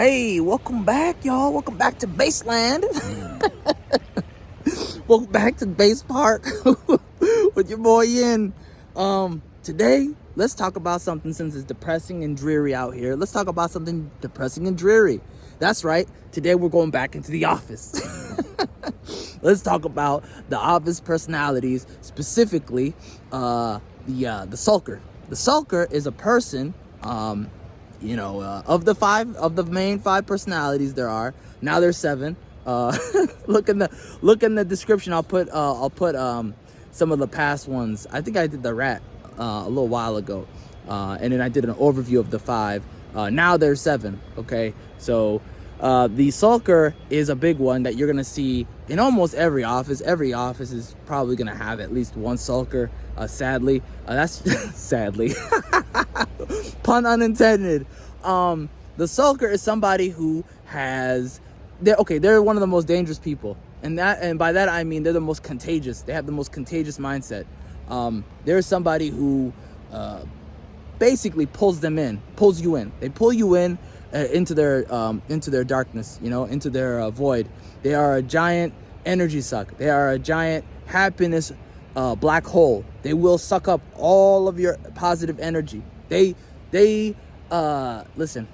Hey, welcome back, y'all. Welcome back to Baseland. Welcome back to Base Park with your boy Yin. Today, let's talk about something since it's depressing and dreary out here. Let's talk about something depressing and dreary. That's right. Today, we're going back into the office. Let's talk about the office personalities, specifically the Sulker. The Sulker is a person. Of the main five personalities there are, now there's seven. Look in the description. I'll put some of the past ones. I think I did the rat a little while ago, and then I did an overview of the five. Now there's seven. Okay, so the Sulker is a big one that you're gonna see in almost every office. Every office is probably gonna have at least one Sulker. Sadly, that's sadly. Pun unintended. The Sulker is somebody who they're one of the most dangerous people, and by that I mean they're the most contagious. They have the most contagious mindset. There's somebody who basically pulls you in. They pull you in into their darkness, into their void. They are a giant energy suck. They are a giant happiness black hole. They will suck up all of your positive energy. They bathe in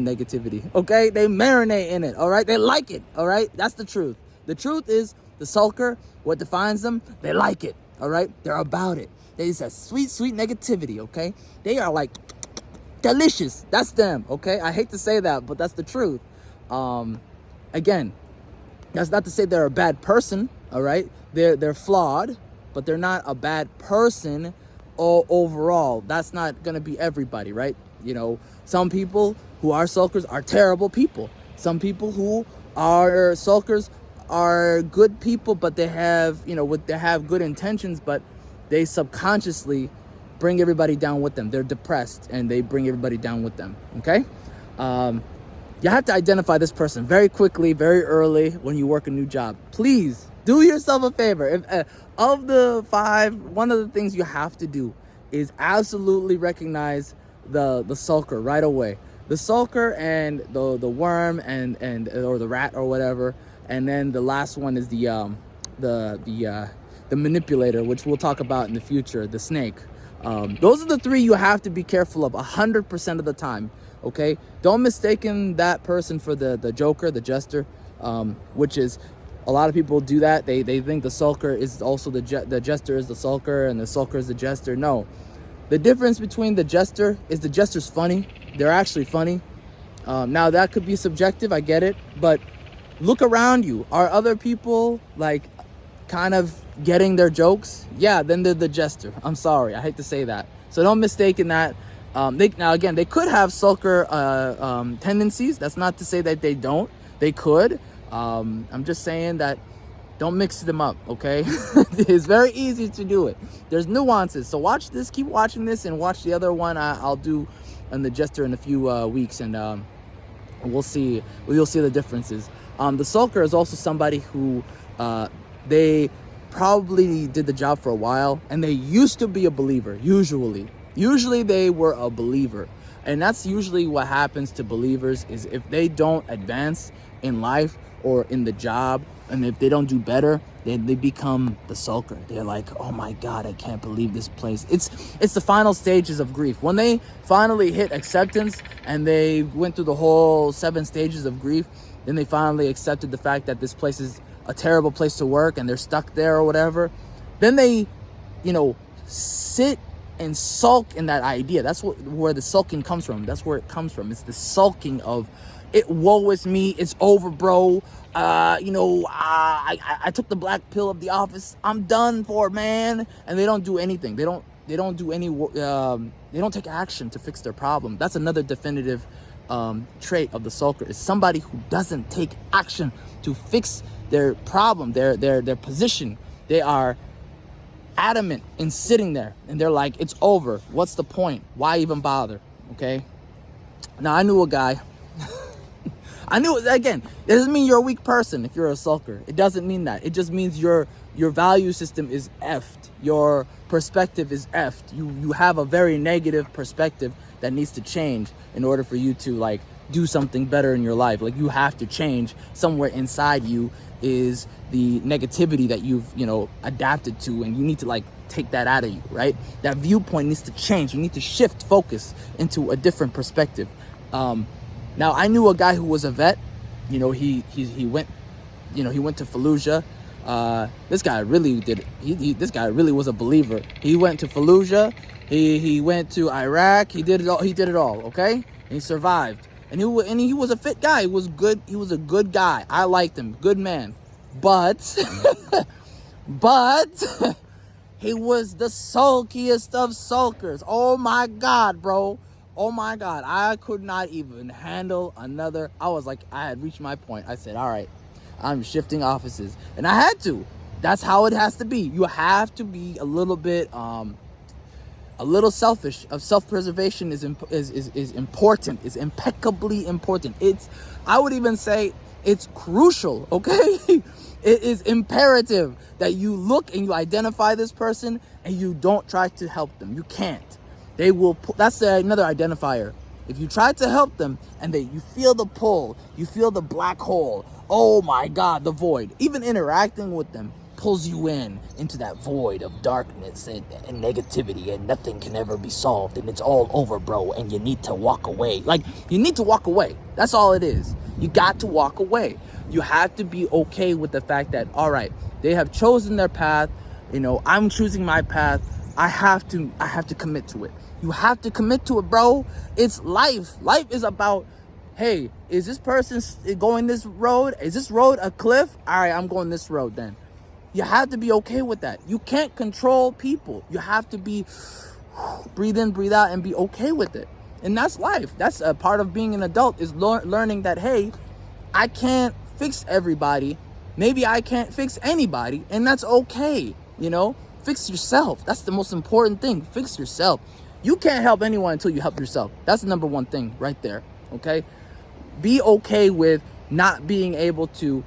negativity, okay? They marinate in it, all right? They like it, all right? That's the truth. The truth is, the Sulker, what defines them, they like it, all right? They're about it. There's a sweet, sweet negativity, okay? They are like delicious. That's them, okay? I hate to say that, but that's the truth. Again, that's not to say they're a bad person, all right? They're flawed, but they're not a bad person overall. That's not gonna be everybody, right? Some people who are Sulkers are terrible people. Some people who are Sulkers are good people, but they have good intentions, but they subconsciously bring everybody down with them. They're depressed and they bring everybody down with them. Okay. You have to identify this person very quickly, very early when you work a new job. Please do yourself a favor. If of the five, one of the things you have to do is absolutely recognize the Sulker right away. The Sulker and the worm and or the rat or whatever, and then the last one is the manipulator, which we'll talk about in the future. The snake. Those are the three you have to be careful of 100% of the time. Okay, don't mistaken that person for the Joker, the jester, which is. A lot of people do that. They think the Sulker is also the jester is the Sulker and the Sulker is the jester. No. The difference between the jester is the jester's funny. They're actually funny. Now, that could be subjective. I get it. But look around you. Are other people, kind of getting their jokes? Yeah, then they're the jester. I'm sorry. I hate to say that. So don't mistake in that. They could have Sulker tendencies. That's not to say that they don't. They could. I'm just saying that don't mix them up, okay? It's very easy to do it. There's nuances. So watch this, keep watching this, and watch the other one I'll do on the jester in a few weeks, and you'll see the differences. The Sulker is also somebody who they probably did the job for a while, and they used to be a believer, usually they were a believer. And that's usually what happens to believers is if they don't advance in life or in the job, and if they don't do better, they become the Sulker. They're like, oh my God, I can't believe this place. It's the final stages of grief. When they finally hit acceptance and they went through the whole 7 stages of grief, then they finally accepted the fact that this place is a terrible place to work and they're stuck there or whatever. Then they, sit and sulk in that idea. That's where the sulking comes from. That's where it comes from. It's the sulking of, it woe is me, it's over, bro. I took the black pill of the office. I'm done for, man. And they don't do anything. They don't do any. They don't take action to fix their problem. That's another definitive trait of the Sulker, is somebody who doesn't take action to fix their problem, their position. They are adamant in sitting there, and they're like, it's over. What's the point? Why even bother? Okay. Now I knew a guy. Again, it doesn't mean you're a weak person if you're a Sulker. It doesn't mean that. It just means your value system is effed. Your perspective is effed. You have a very negative perspective that needs to change in order for you to do something better in your life. Like, you have to change. Somewhere inside you is the negativity that you've, adapted to, and you need to like take that out of you, right? That viewpoint needs to change. You need to shift focus into a different perspective. Now, I knew a guy who was a vet. He went, he went to Fallujah. This guy really did it. This guy really was a believer. He went to Fallujah. He went to Iraq. He did it all. Okay, and he survived. And he was a fit guy. He was good. He was a good guy. I liked him. Good man. But he was the sulkiest of sulkers. Oh my God, bro. Oh my God. I could not even handle another. I was like, I had reached my point. I said, all right, I'm shifting offices. And I had to. That's how it has to be. You have to be a little bit a little selfish. Self-preservation is important, is impeccably important. I would even say it's crucial, okay? It is imperative that you look and you identify this person and you don't try to help them. You can't. They will, that's another identifier. If you try to help them and you feel the pull, you feel the black hole, oh my God, the void, even interacting with them pulls you into that void of darkness and negativity, and nothing can ever be solved, and it's all over, bro, and you need to walk away. Like, you need to walk away. That's all it is. You got to walk away. You have to be okay with the fact that, all right, they have chosen their path. I'm choosing my path. I have to commit to it. You have to commit to it, bro. It's life. Life is about, hey, is this person going this road? Is this road a cliff? All right, I'm going this road then. You have to be okay with that. You can't control people. You have to be breathe in, breathe out, and be okay with it. And that's life. That's a part of being an adult, is learning that, hey, I can't fix everybody. Maybe I can't fix anybody, and that's okay. Fix yourself. That's the most important thing. Fix yourself. You can't help anyone until you help yourself. That's the number one thing right there, okay? Be okay with not being able to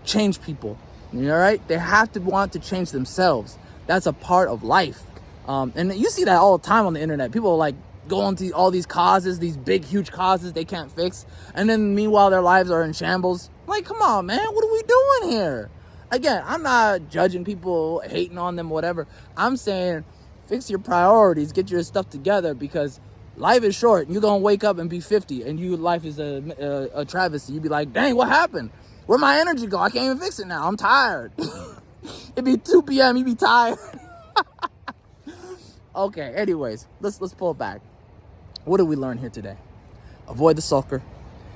change people. All right? They have to want to change themselves. That's a part of life. And you see that all the time on the internet. People like go into all these causes, these big, huge causes they can't fix. And then meanwhile, their lives are in shambles. Like, come on, man. What are we doing here? Again, I'm not judging people, hating on them, whatever. I'm saying fix your priorities, get your stuff together, because life is short. You're going to wake up and be 50 and life is a travesty. You'd be like, dang, what happened? Where'd my energy go? I can't even fix it now. I'm tired. It'd be 2 p.m. You'd be tired. Okay, anyways, let's pull it back. What did we learn here today? Avoid the sulker.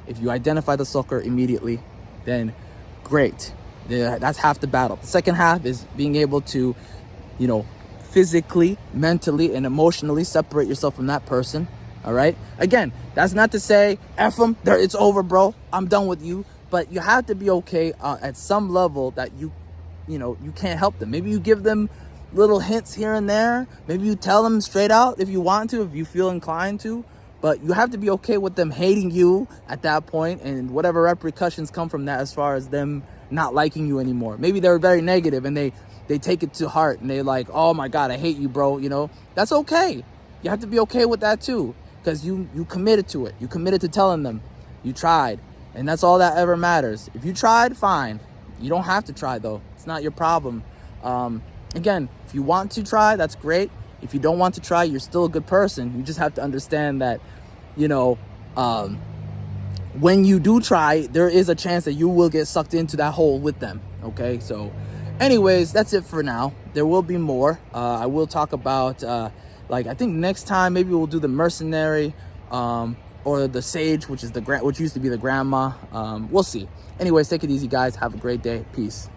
If you identify the sulker immediately, then great. That's half the battle. The second half is being able to, physically, mentally, and emotionally separate yourself from that person. All right? Again, that's not to say, F them, it's over, bro. I'm done with you. But you have to be okay at some level that you can't help them. Maybe you give them little hints here and there. Maybe you tell them straight out if you want to, if you feel inclined to. But you have to be okay with them hating you at that point, and whatever repercussions come from that as far as them not liking you anymore. Maybe they're very negative and they take it to heart and they're like, oh my God, I hate you, bro. That's okay. You have to be okay with that too, because you committed to it. You committed to telling them. You tried. And that's all that ever matters. If you tried, fine. You don't have to try, though. It's not your problem. Again, if you want to try, that's great. If you don't want to try, you're still a good person. You just have to understand that, when you do try, there is a chance that you will get sucked into that hole with them. Okay? So, anyways, that's it for now. There will be more. I will talk about, I think next time, maybe we'll do the mercenary, or the sage, which used to be the grandma. We'll see. Anyways, take it easy, guys. Have a great day. Peace.